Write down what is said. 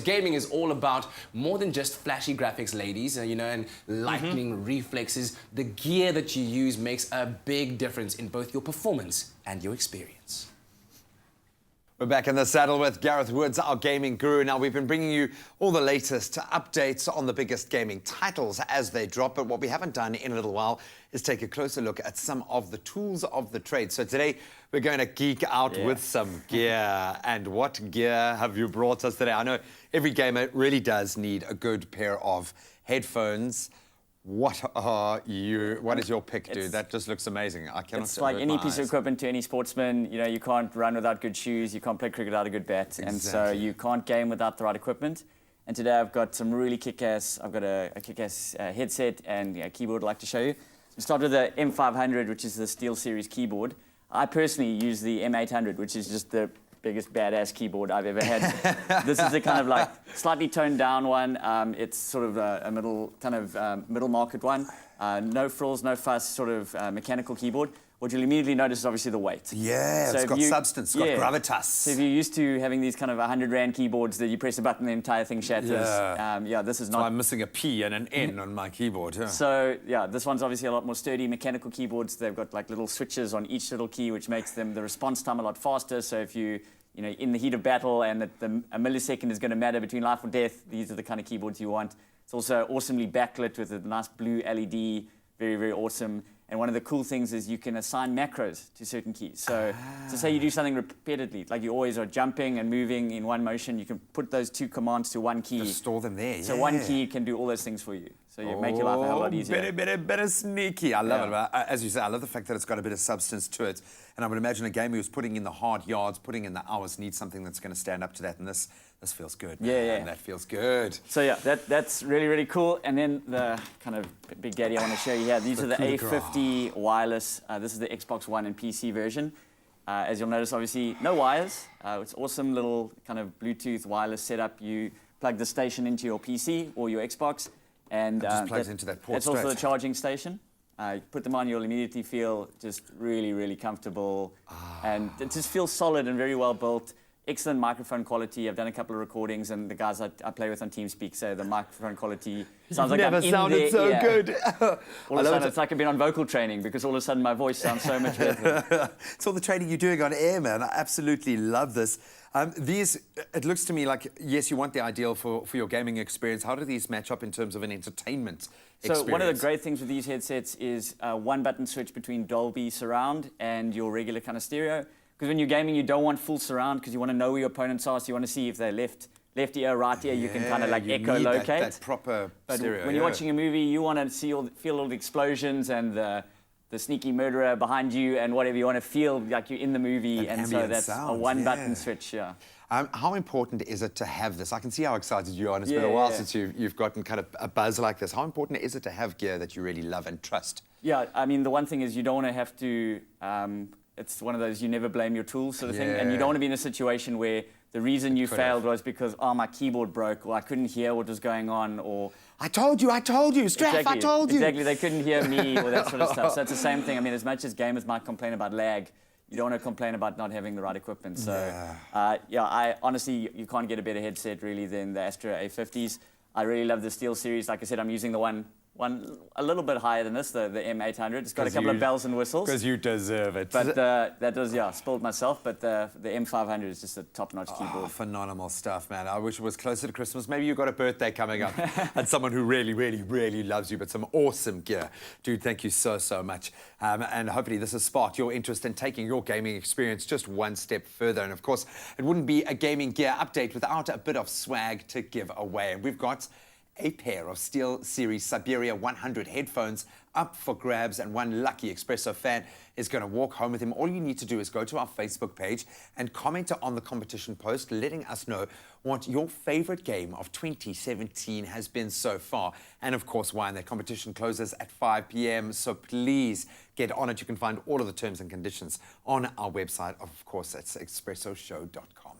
Gaming is all about more than just flashy graphics, ladies, and lightning reflexes. The gear that you use makes a big difference in both your performance and your experience. We're back in the saddle with Gareth Woods, our gaming guru. Now, we've been bringing you all the latest updates on the biggest gaming titles as they drop, but what we haven't done in a little while is take a closer look at some of the tools of the trade. So today, we're going to geek out with some gear. And what gear have you brought us today? I know every gamer really does need a good pair of headphones. What is your pick, dude? That just looks amazing. I cannot. It's like any piece of equipment to any sportsman. You know, you can't run without good shoes. You can't play cricket without a good bat. Exactly. And so you can't game without the right equipment. And today I've got some really kick-ass. I've got a kick-ass headset and keyboard I'd like to show you. So start with the M500, which is the SteelSeries keyboard. I personally use the M800, which is just the biggest badass keyboard I've ever had. This is the kind of like slightly toned down one. It's sort of a middle market one. No frills, no fuss, sort of mechanical keyboard. What you'll immediately notice is obviously the weight. Yeah, so it's got substance, it's got gravitas. So if you're used to having these kind of 100 Rand keyboards that you press a button, the entire thing shatters. This is not. So I'm missing a P and an N on my keyboard. Yeah. So this one's obviously a lot more sturdy. Mechanical keyboards, they've got like little switches on each little key, which makes the response time a lot faster. So if you in the heat of battle and a millisecond is going to matter between life or death, these are the kind of keyboards you want. It's also awesomely backlit with a nice blue LED, very, very awesome. And one of the cool things is you can assign macros to certain keys. So say you do something repeatedly, like you always are jumping and moving in one motion, you can put those two commands to one key. Just store them there, So one key can do all those things for you. So you make your life a hell lot easier. Better sneaky. I love it. But as you say, I love the fact that it's got a bit of substance to it. And I would imagine a gamer who's putting in the hard yards, putting in the hours, needs something that's going to stand up to that. And this feels good. Man. That feels good. So that's really, really cool. And then the kind of big daddy I want to show you here. These are the A50 wireless. This is the Xbox One and PC version. As you'll notice, obviously, no wires. It's awesome little kind of Bluetooth wireless setup. You plug the station into your PC or your Xbox. And it just plugs into that port. It's also the charging station. You put them on, you'll immediately feel just really, really comfortable. And it just feels solid and very well built. Excellent microphone quality. I've done a couple of recordings, and the guys I play with on TeamSpeak say the microphone quality sounds like I'm in there. Never sounded so good. All of a sudden, it's like I've been on vocal training because all of a sudden my voice sounds so much better. It's all the training you're doing on air, man. I absolutely love this. It looks to me like, yes, you want the ideal for your gaming experience. How do these match up in terms of an entertainment experience? So one of the great things with these headsets is one button switch between Dolby Surround and your regular kind of stereo. Because when you're gaming, you don't want full surround because you want to know where your opponents are. So you want to see if they're left ear, right ear. You can kind of like echolocate. That proper stereo. But when you're watching a movie, you want to feel all the explosions and the sneaky murderer behind you and whatever. You want to feel like you're in the movie. And so that's a one-button switch, How important is it to have this? I can see how excited you are, and it's been a while since you've gotten kind of a buzz like this. How important is it to have gear that you really love and trust? Yeah, I mean, the one thing is you don't want to have to... it's one of those you never blame your tools sort of thing. And you don't want to be in a situation where the reason you failed was because, my keyboard broke, or I couldn't hear what was going on, or... I told you, Straff, I told you. Exactly, they couldn't hear me, or that sort of stuff. So it's the same thing. I mean, as much as gamers might complain about lag, you don't want to complain about not having the right equipment. So, I honestly, you can't get a better headset, really, than the Astra A50s. I really love the SteelSeries. Like I said, I'm using the one a little bit higher than this, the M800. It's got a couple of bells and whistles. Because you deserve it. But that does, spoiled myself. But the M500 is just a top-notch keyboard. Phenomenal stuff, man. I wish it was closer to Christmas. Maybe you've got a birthday coming up and someone who really, really, really loves you, but some awesome gear. Dude, thank you so, so much. And hopefully this has sparked your interest in taking your gaming experience just one step further. And of course, it wouldn't be a gaming gear update without a bit of swag to give away. And we've got a pair of SteelSeries Siberia 100 headphones up for grabs, and one lucky Expresso fan is going to walk home with him. All you need to do is go to our Facebook page and comment on the competition post, letting us know what your favorite game of 2017 has been so far, and of course why. And that competition closes at 5 p.m, so please get on it. You can find all of the terms and conditions on our website. Of course, that's expressoshow.com.